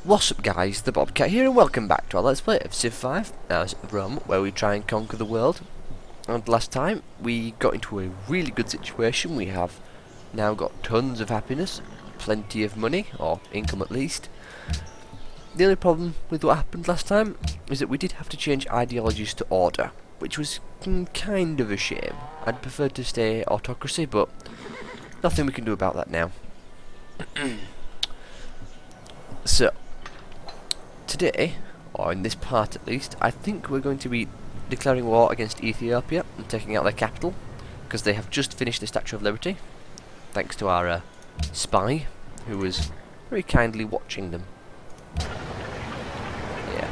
What's up guys, the Bobcat here and welcome back to our Let's Play of Civ 5 as Rome, where we try and conquer the world. And last time we got into a really good situation. We have now got tons of happiness, plenty of money, or income at least. The only problem with what happened last time is that we did have to change ideologies to order, which was kind of a shame. I'd prefer to stay autocracy, but nothing we can do about that now. So, today, or in this part at least, I think we're going to be declaring war against Ethiopia and taking out their capital, because they have just finished the Statue of Liberty, thanks to our spy, who was very kindly watching them. Yeah.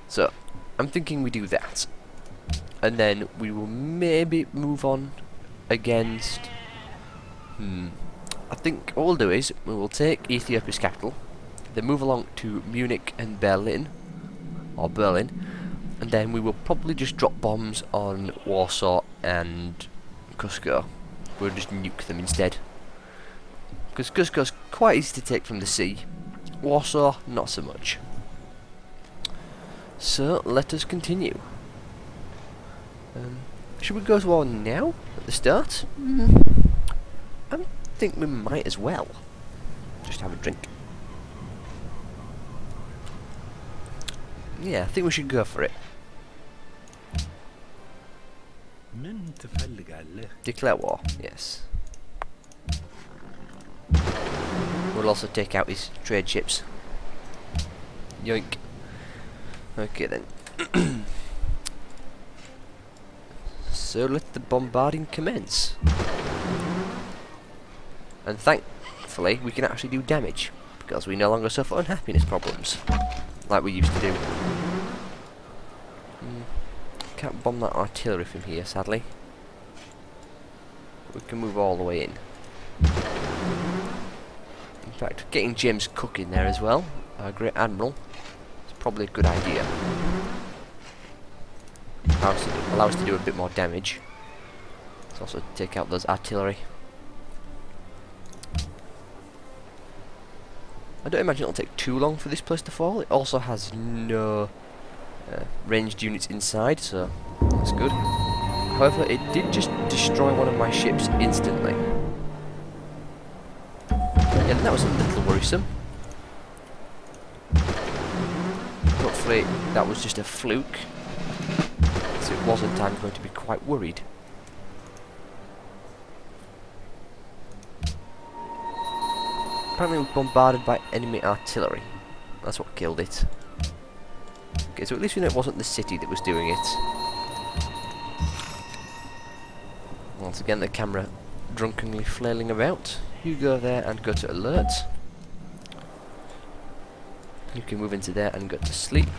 So, I'm thinking we do that, and then we will maybe move on against... I think what we'll do is, we will take Ethiopia's capital, then move along to Munich and Berlin, or Berlin, and then we will probably just drop bombs on Warsaw and Cusco. We'll just nuke them instead. Because Cusco's quite easy to take from the sea, Warsaw not so much. So, let us continue. Should we go to war now, at the start? I think we might as well. Just have a drink. Yeah, I think we should go for it. Declare war, yes. We'll also take out his trade ships. Yoink. Okay then. So let the bombarding commence. And thankfully we can actually do damage, because we no longer suffer unhappiness problems like we used to do. Can't bomb that artillery from here, sadly. We can move all the way in. In fact, getting James Cook in there as well, our great admiral, is probably a good idea. Allow us to do a bit more damage. Let's also take out those artillery. I don't imagine it'll take too long for this place to fall. It also has no ranged units inside, so that's good. However, it did just destroy one of my ships instantly. And that was a little worrisome. Hopefully that was just a fluke. If it wasn't, I'm going to be quite worried. Apparently we were bombarded by enemy artillery. That's what killed it. Okay, so at least we know it wasn't the city that was doing it. Once again, the camera drunkenly flailing about. You go there and go to alert. You can move into there and go to sleep.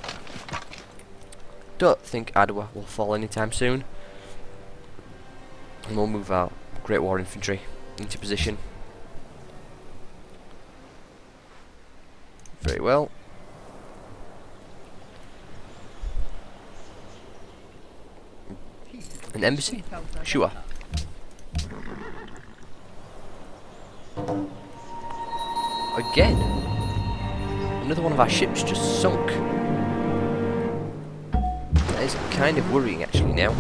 Don't think Adwa will fall anytime soon. And we'll move our Great War Infantry into position. Very well. An embassy? Sure. Again? Another one of our ships just sunk. That is kind of worrying actually now.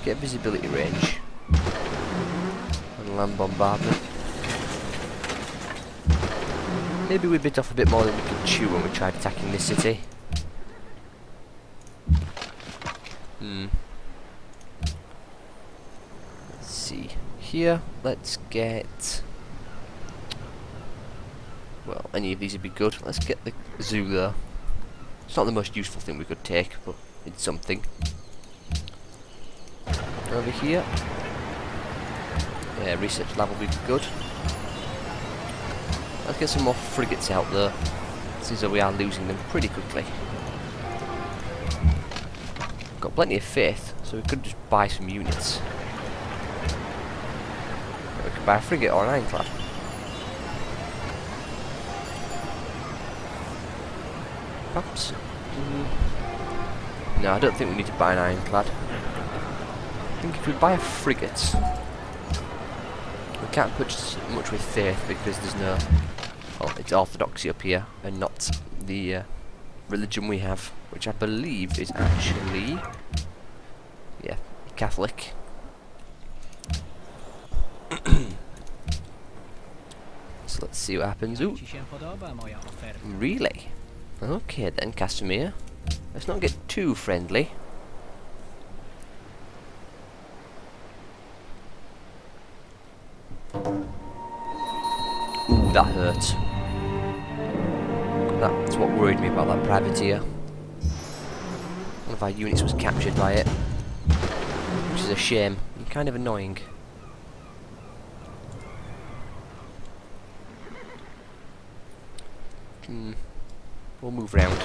Get visibility range. And land bombardment. Maybe we bit off a bit more than we could chew when we tried attacking this city. Let's see. Here, let's get... well, any of these would be good. Let's get the zoo there. It's not the most useful thing we could take, but it's something. Over here. Yeah, research lab will be good. Let's get some more frigates out there. Seems like we are losing them pretty quickly. Got plenty of faith, so we could just buy some units. We could buy a frigate or an ironclad. Perhaps. No, I don't think we need to buy an ironclad. I think if we buy a frigate, we can't put much with faith because there's no... Well, it's orthodoxy up here and not the religion we have, which I believe is actually... yeah, Catholic. So let's see what happens. Ooh. Really? Okay then, Casimir. Let's not get too friendly. Ooh, that hurt. That's what worried me about that privateer. One of our units was captured by it, which is a shame and kind of annoying. We'll move round.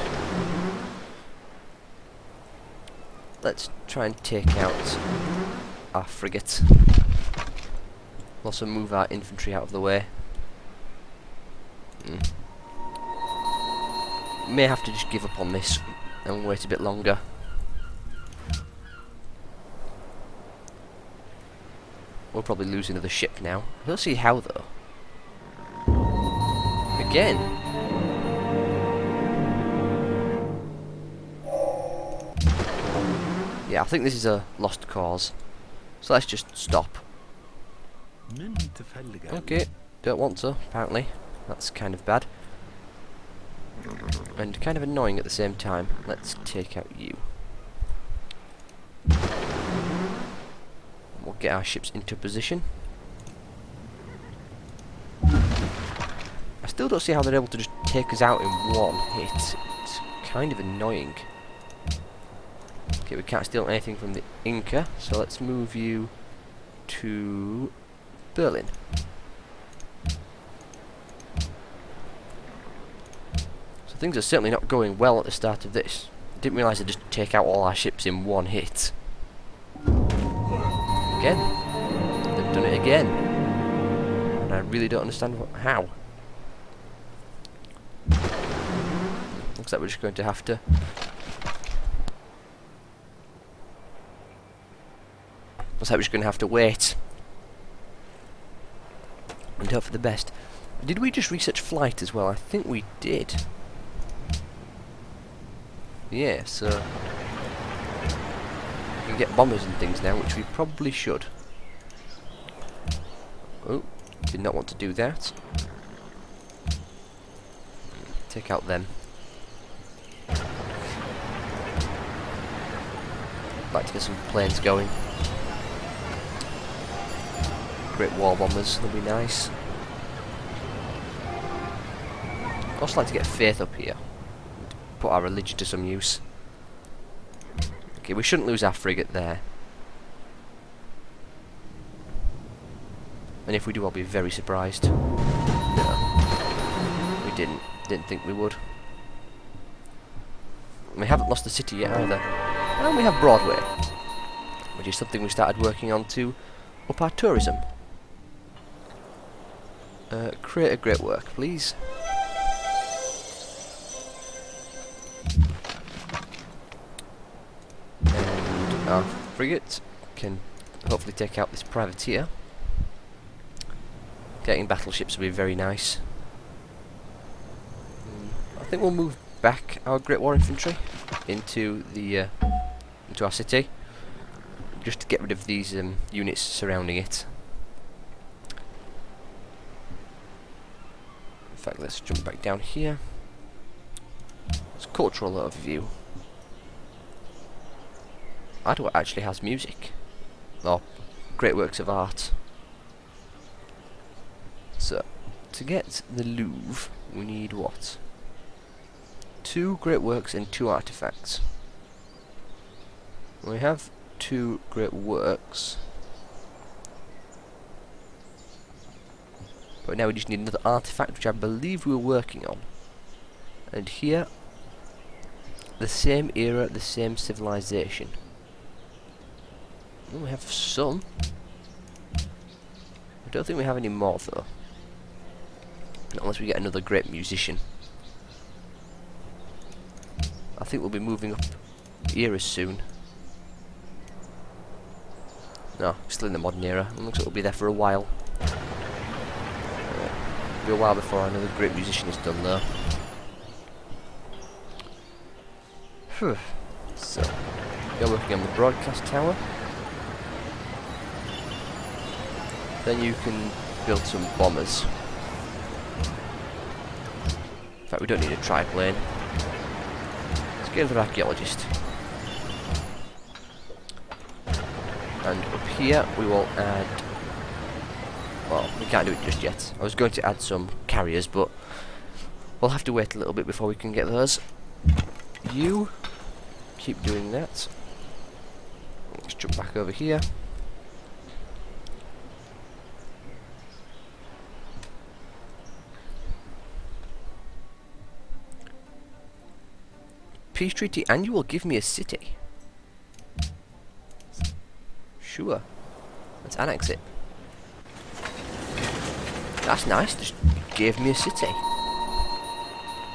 Let's try and take out our frigate. We'll also move our infantry out of the way. May have to just give up on this and wait a bit longer. We'll probably lose another ship now. I don't see how though. Again. Yeah, I think this is a lost cause. So let's just stop. Okay, don't want to, apparently. That's kind of bad. And kind of annoying at the same time. Let's take out you. We'll get our ships into position. I still don't see how they're able to just take us out in one hit. It's kind of annoying. Okay, we can't steal anything from the Inca, so let's move you to Berlin. So things are certainly not going well at the start of this. I didn't realise I'd just take out all our ships in one hit. Again. They've done it again. And I really don't understand how. Looks like we're just going to have to... Looks like we're just going to have to wait. And hope for the best. Did we just research flight as well? I think we did. Yeah, so... we can get bombers and things now, which we probably should. Oh, did not want to do that. Take out them. Like to get some planes going. Great war bombers, they'll be nice. I'd also like to get faith up here. Put our religion to some use. Okay, we shouldn't lose our frigate there. And if we do, I'll be very surprised. No. We didn't. Didn't think we would. We haven't lost the city yet either. And we have Broadway, which is something we started working on to up our tourism. Create a great work, please. And our frigate can hopefully take out this privateer. Getting battleships will be very nice. I think we'll move back our Great War infantry into the into our city, just to get rid of these units surrounding it. In fact, let's jump back down here. It's cultural overview. Ottawa actually has music, or great works of art. So, to get the Louvre, we need what? 2 great works and 2 artifacts. We have 2 great works, but now we just need another artifact, which I believe we were working on. And here, the same era, the same civilization. Well, we have some. I don't think we have any more though. Unless we get another great musician. I think we'll be moving up eras soon. No, still in the modern era. It looks like we'll be there for a while. Be a while before another great musician is done though. Phew. So, you're working on the broadcast tower. Then you can build some bombers. In fact, we don't need a triplane. Let's go to the archaeologist. And up here we will add... Well, we can't do it just yet. I was going to add some carriers, but we'll have to wait a little bit before we can get those. You keep doing that. Let's jump back over here. Peace treaty, and you will give me a city. Sure. Let's annex it. That's nice, just gave me a city.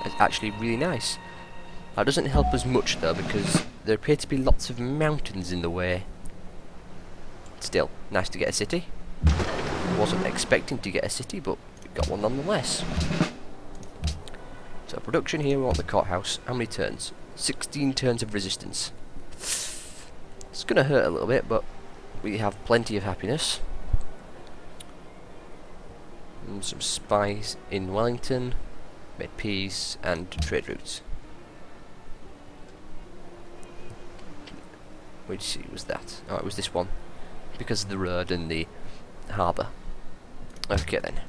That's actually really nice. That doesn't help us much though, because there appear to be lots of mountains in the way. Still, nice to get a city. Wasn't expecting to get a city, but we got one nonetheless. So production here, we want the courthouse. How many turns? 16 turns of resistance. It's gonna hurt a little bit, but we have plenty of happiness. And some spies in Wellington, made peace, and trade routes. Which city was that? Oh, it was this one. Because of the road and the harbour. Okay then.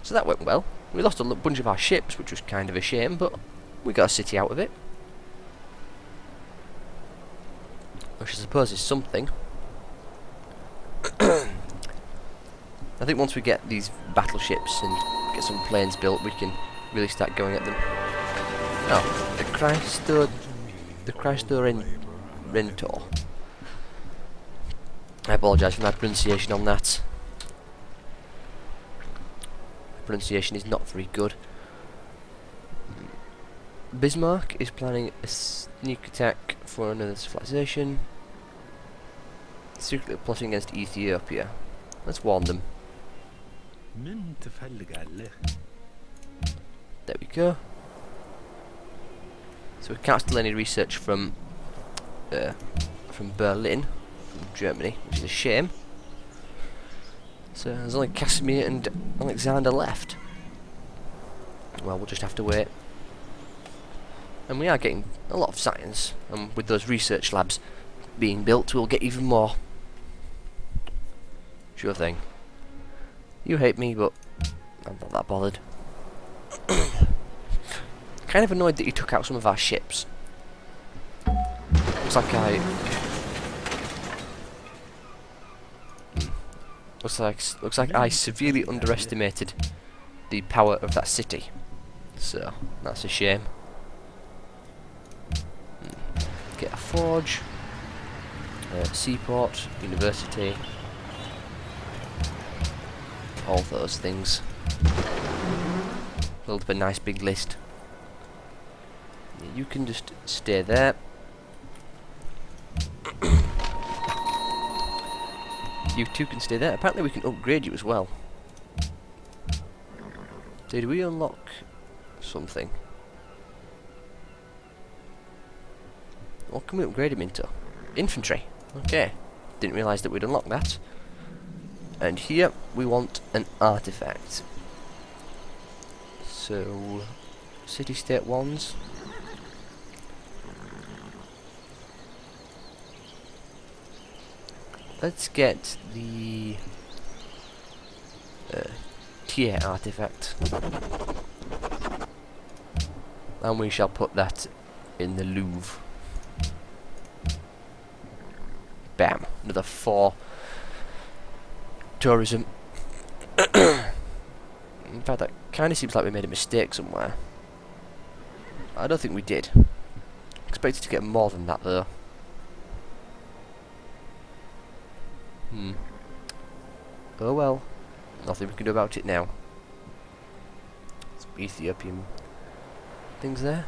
So that went well. We lost a bunch of our ships, which was kind of a shame, but we got a city out of it. Which I suppose is something. I think once we get these battleships and get some planes built, we can really start going at them. Oh, the Chrysler Rentor. I apologise for my pronunciation on that. My pronunciation is not very good. Bismarck is planning a sneak attack for another civilization. Secretly plotting against Ethiopia. Let's warn them. There we go. So we can't steal any research from Berlin, from Germany, which is a shame. So there's only Casimir and Alexander left. Well, we'll just have to wait. And we are getting a lot of science, and with those research labs being built, we'll get even more. Sure thing. You hate me, but I'm not that bothered. Kind of annoyed that you took out some of our ships. Looks like I severely underestimated the power of that city. So that's a shame. Get a forge, seaport, university, all those things. Build up a nice big list. You can just stay there. You two can stay there. Apparently we can upgrade you as well. Did we unlock something? What can we upgrade him into? Infantry. Okay. Didn't realise that we'd unlock that. And here we want an artifact. So, city-state ones. Let's get the tier artifact. And we shall put that in the Louvre. Bam. Another 4 tourism. In fact, that kind of seems like we made a mistake somewhere. I don't think we did. Expected to get more than that though. Oh well. Nothing we can do about it now. Some Ethiopian things there.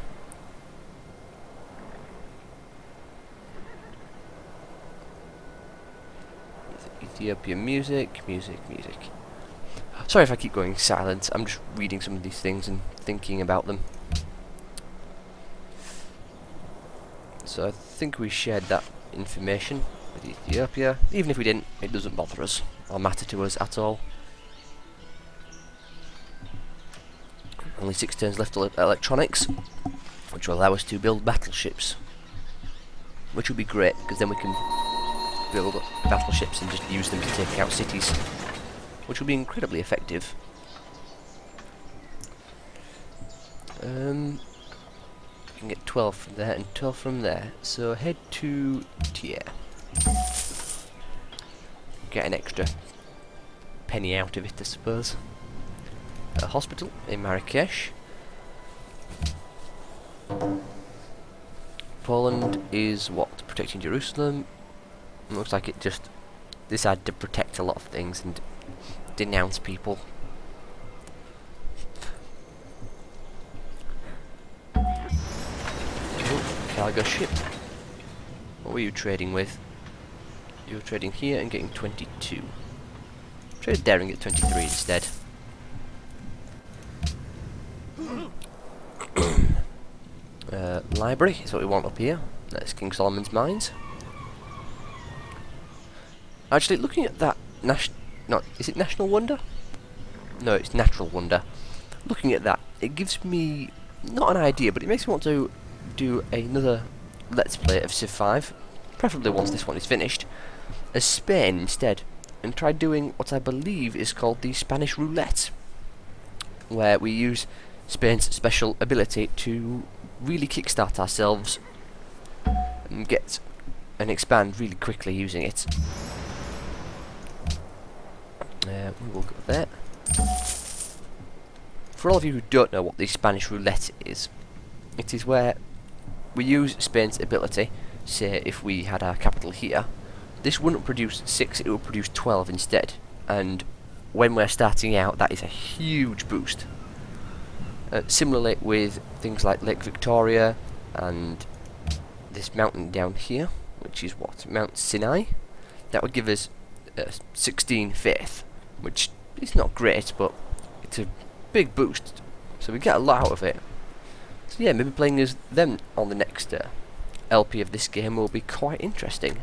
Ethiopian music. Sorry if I keep going silent, I'm just reading some of these things and thinking about them. So I think we shared that information with Ethiopia. Even if we didn't, it doesn't bother us or matter to us at all. Only 6 turns left to electronics, which will allow us to build battleships. Which will be great, because then we can build battleships and just use them to take out cities, which will be incredibly effective. You can get 12 from there and 12 from there, so head to Tier. Get an extra penny out of it, I suppose. A hospital in Marrakesh. Poland is what? Protecting Jerusalem. Looks like it just decided to protect a lot of things and denounce people. Cargo ship. What were you trading with? You were trading here and getting 22. Trade there and get 23 instead. Library is what we want up here. That's King Solomon's Mines. Actually, looking at that is it National Wonder? No, it's Natural Wonder. Looking at that, it gives me not an idea, but it makes me want to do another Let's Play of Civ 5, preferably once this one is finished, as Spain instead, and try doing what I believe is called the Spanish Roulette, where we use Spain's special ability to really kickstart ourselves and get and expand really quickly using it. We will go there. For all of you who don't know what the Spanish Roulette is, it is where we use Spain's ability. Say if we had our capital here, this wouldn't produce 6, it would produce 12 instead, and when we're starting out that is a huge boost. Similarly with things like Lake Victoria and this mountain down here, which is what? Mount Sinai. That would give us 16 faith, which is not great, but it's a big boost, so we get a lot out of it. So yeah, maybe playing as them on the next LP of this game will be quite interesting.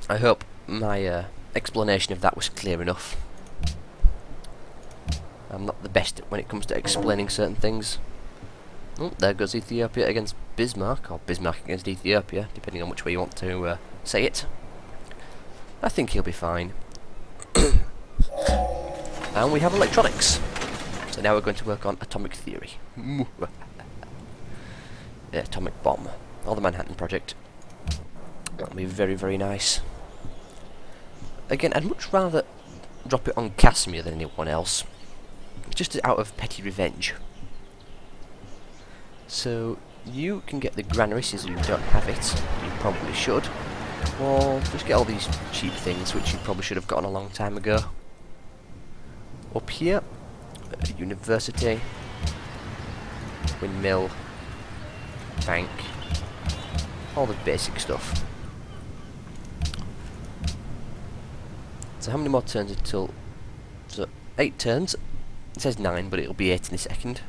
I hope my explanation of that was clear enough. I'm not the best when it comes to explaining certain things. Oh, there goes Ethiopia against Bismarck, or Bismarck against Ethiopia, depending on which way you want to say it. I think he'll be fine. And we have electronics. So now we're going to work on atomic theory. The atomic bomb. Or the Manhattan Project. That'll be very, very nice. Again, I'd much rather drop it on Casimir than anyone else. Just out of petty revenge. So, you can get the granaries as you don't have it. You probably should. Or just get all these cheap things, which you probably should have gotten a long time ago. Up here, university, windmill, bank, all the basic stuff. So how many more turns until... So, 8 turns. It says 9, but it'll be 8 in a second.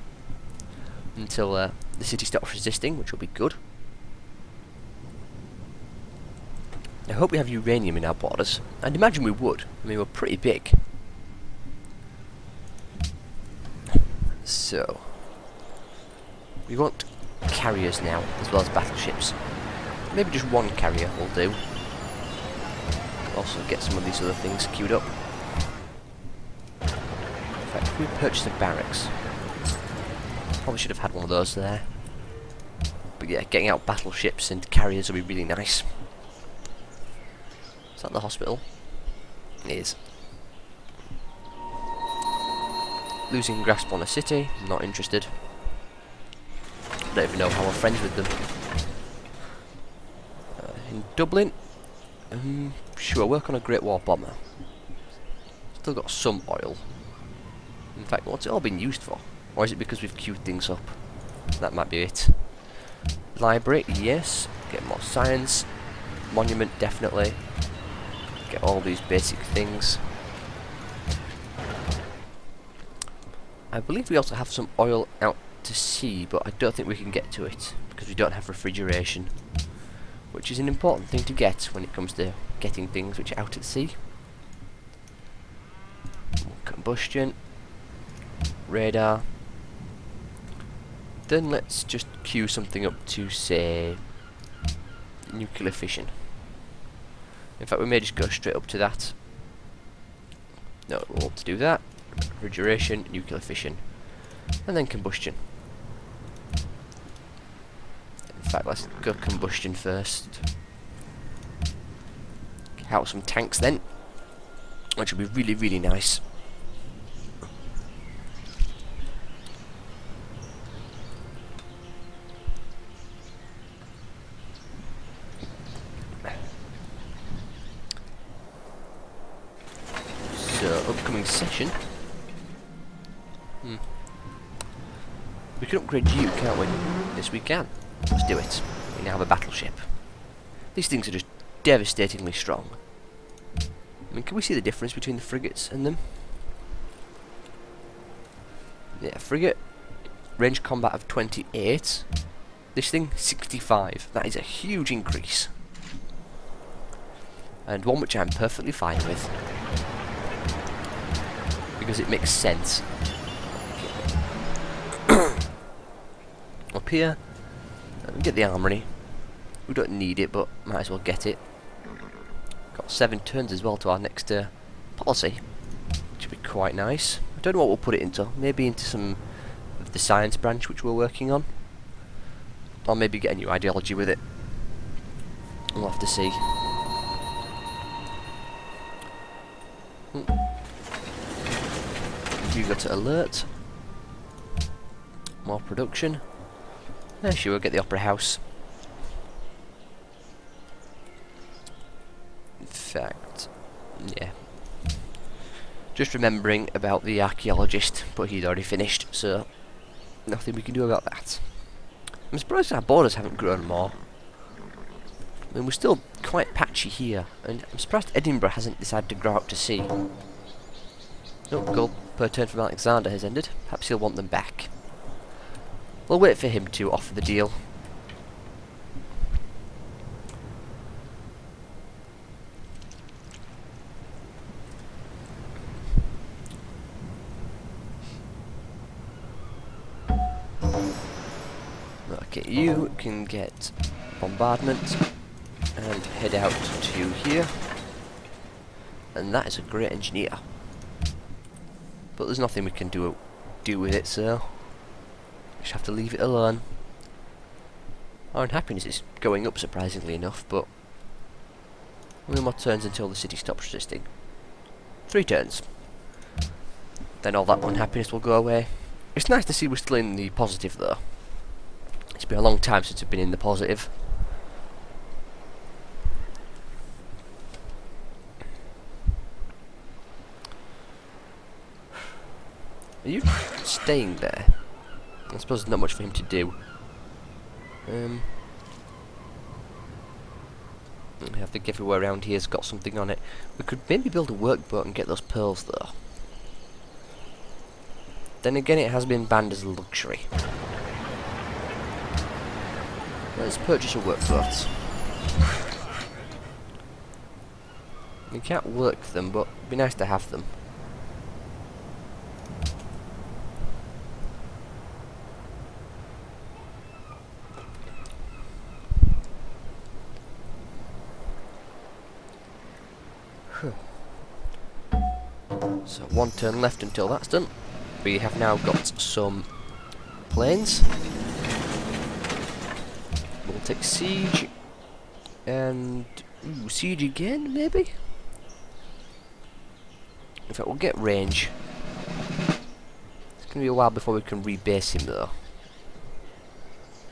Until the city stops resisting, which will be good. I hope we have uranium in our borders. I'd imagine we would. I mean, we're pretty big. So, we want carriers now, as well as battleships. Maybe just one carrier will do. Also get some of these other things queued up. In fact, if we purchase a barracks, probably should have had one of those there. But yeah, getting out battleships and carriers will be really nice. Is that the hospital? It is. Losing grasp on a city, not interested. Don't even know how we're friends with them. In Dublin, sure, work on a Great War bomber. Still got some oil. In fact, what's it all been used for? Or is it because we've queued things up? That might be it. Library, yes. Get more science. Monument, definitely. Get all these basic things. I believe we also have some oil out to sea, but I don't think we can get to it because we don't have refrigeration, which is an important thing to get when it comes to getting things which are out at sea. Combustion, radar. Then let's just queue something up to, say, nuclear fission. In fact, we may just go straight up to that. No, we'll want to do that. Refrigeration, nuclear fission, and then combustion. In fact, let's go combustion first. Get out some tanks then, which will be really, really nice. So, upcoming session. We can upgrade you, can't we? Yes, we can. Let's do it. We now have a battleship. These things are just devastatingly strong. I mean, can we see the difference between the frigates and them? Yeah, frigate, range combat of 28. This thing, 65. That is a huge increase. And one which I'm perfectly fine with. Because it makes sense. Up here, get the armory. We don't need it, but might as well get it. Got 7 turns as well to our next policy, which would be quite nice. I don't know what we'll put it into. Maybe into some of the science branch which we're working on, or maybe get a new ideology with it. We'll have to see. You go to alert. More production. Yeah, sure, we'll get the opera house. In fact, yeah. Just remembering about the archaeologist, but he'd already finished, so nothing we can do about that. I'm surprised our borders haven't grown more. I mean, we're still quite patchy here, and I'm surprised Edinburgh hasn't decided to grow out to sea. Oh, goal per turn from Alexander has ended. Perhaps he'll want them back. We'll wait for him to offer the deal. Okay, you can get bombardment and head out to here. And that is a great engineer. But there's nothing we can do with it, so just have to leave it alone. Our unhappiness is going up, surprisingly enough, but only more turns until the city stops resisting. 3 turns. Then all that unhappiness will go away. It's nice to see we're still in the positive, though. It's been a long time since I've been in the positive. Are you staying there? I suppose there's not much for him to do. I think everywhere around here's got something on it. We could maybe build a workboat and get those pearls, though. Then again, it has been banned as a luxury. Let's purchase a workboat. We can't work them, but it'd be nice to have them. So 1 turn left until that's done. We have now got some planes. We'll take siege and siege again, maybe. In fact, we'll get range. It's gonna be a while before we can rebase him, though.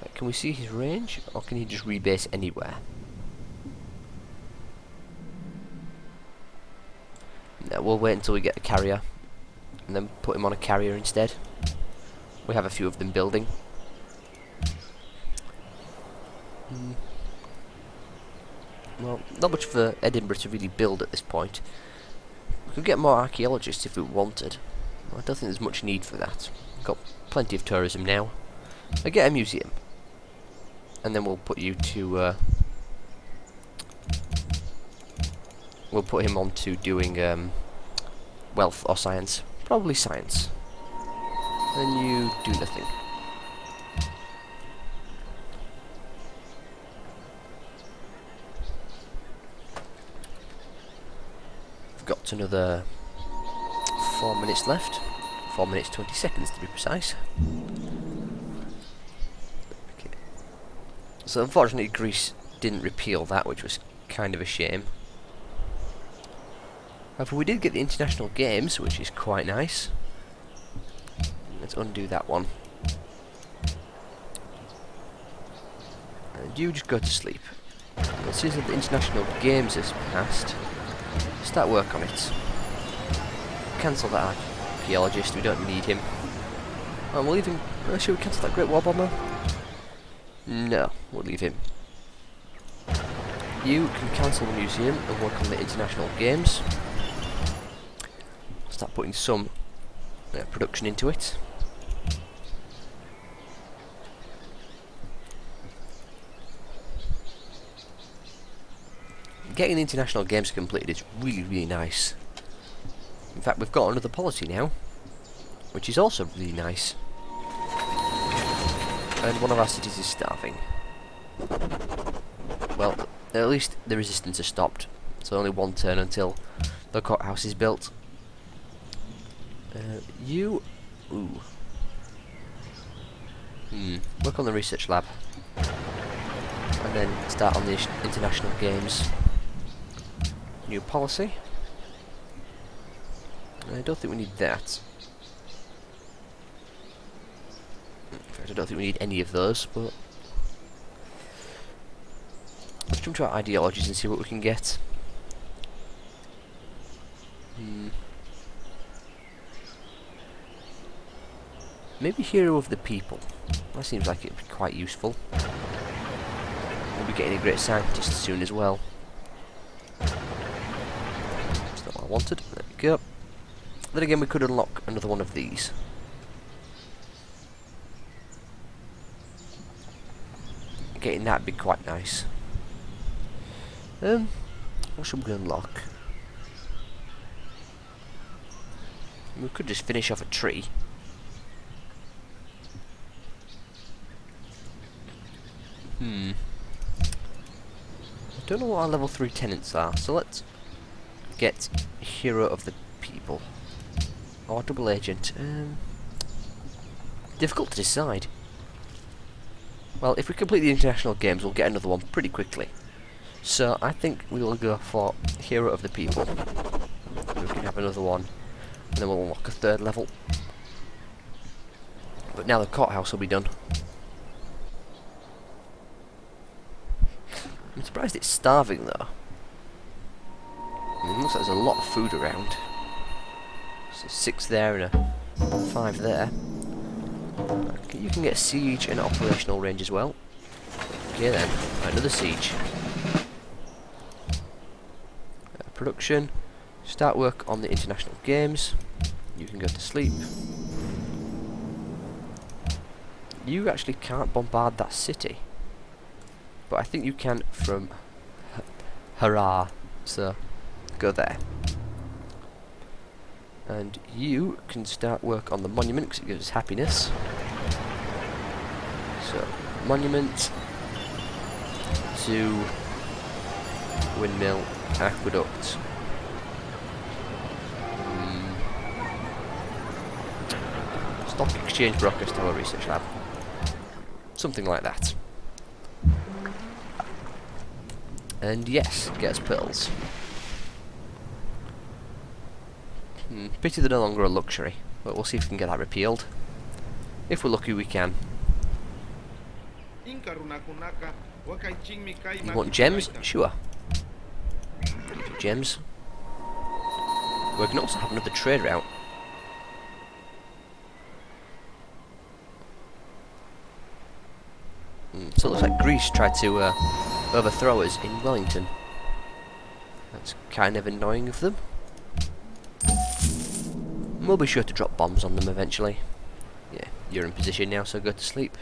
Right, can we see his range, or can he just rebase anywhere? No, we'll wait until we get a carrier, and then put him on a carrier instead. We have a few of them building. well, not much for Edinburgh to really build at this point. We could get more archaeologists if we wanted. Well, I don't think there's much need for that. Got plenty of tourism now. I get a museum, and then we'll put you to. We'll put him on to doing wealth or science. Probably science. Then you do nothing. We've got another 4 minutes left. 4 minutes 20 seconds to be precise. Okay. So unfortunately Greece didn't repeal that, which was kind of a shame. However, we did get the international games, which is quite nice. Let's undo that one. And you just go to sleep. As soon as the international games has passed, start work on it. Cancel that archaeologist, we don't need him. And we'll leave him. Should we cancel that Great War Bomber? No, we'll leave him. You can cancel the museum and work on the international games. Start putting some production into it. Getting the international games completed is really, really nice. In fact, we've got another policy now, which is also really nice. And one of our cities is starving. Well, at least the resistance has stopped. So only one turn until the courthouse is built. You... Ooh. Work on the research lab. And then start on the international games. New policy. I don't think we need that. In fact, I don't think we need any of those, but... let's jump to our ideologies and see what we can get. Maybe Hero of the People. That seems like it'd be quite useful. We'll be getting a great scientist soon as well. That's not what I wanted. There we go. Then again, we could unlock another one of these. Getting that would be quite nice. What should we unlock? We could just finish off a tree. I don't know what our level 3 tenants are, so let's get Hero of the People. Or Double Agent. Difficult to decide. Well, if we complete the international games, we'll get another one pretty quickly. So I think we will go for Hero of the People. We can have another one, and then we'll unlock a third level. But now the courthouse will be done. I'm surprised it's starving though. I mean, it looks like there's a lot of food around. So 6 there and a 5 there. Okay, you can get siege and operational range as well. Okay then, another siege. Production. Start work on the international games. You can go to sleep. You actually can't bombard that city. But I think you can from Hurrah, so go there. And you can start work on the monument because it gives us happiness. So, monument to windmill aqueduct. Stock exchange broadcast tower research lab. Something like that. And yes, get us pearls. Pity they're no longer a luxury, but we'll see if we can get that repealed. If we're lucky, we can. You want gems? Sure. Gems. We can also have another trade route. So it looks like Greece tried to overthrow us in Wellington. That's kind of annoying of them. We'll be sure to drop bombs on them eventually. Yeah, you're in position now, so go to sleep.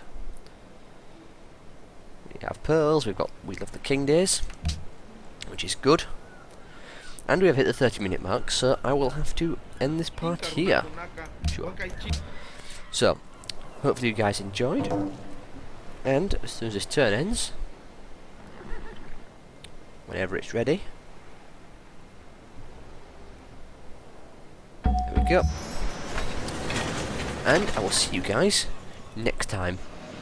We have pearls, we love the king days, which is good. And we have hit the 30-minute mark, so I will have to end this part here. Sure. So, hopefully you guys enjoyed. And as soon as this turn ends, whenever it's ready, there we go. And I will see you guys next time.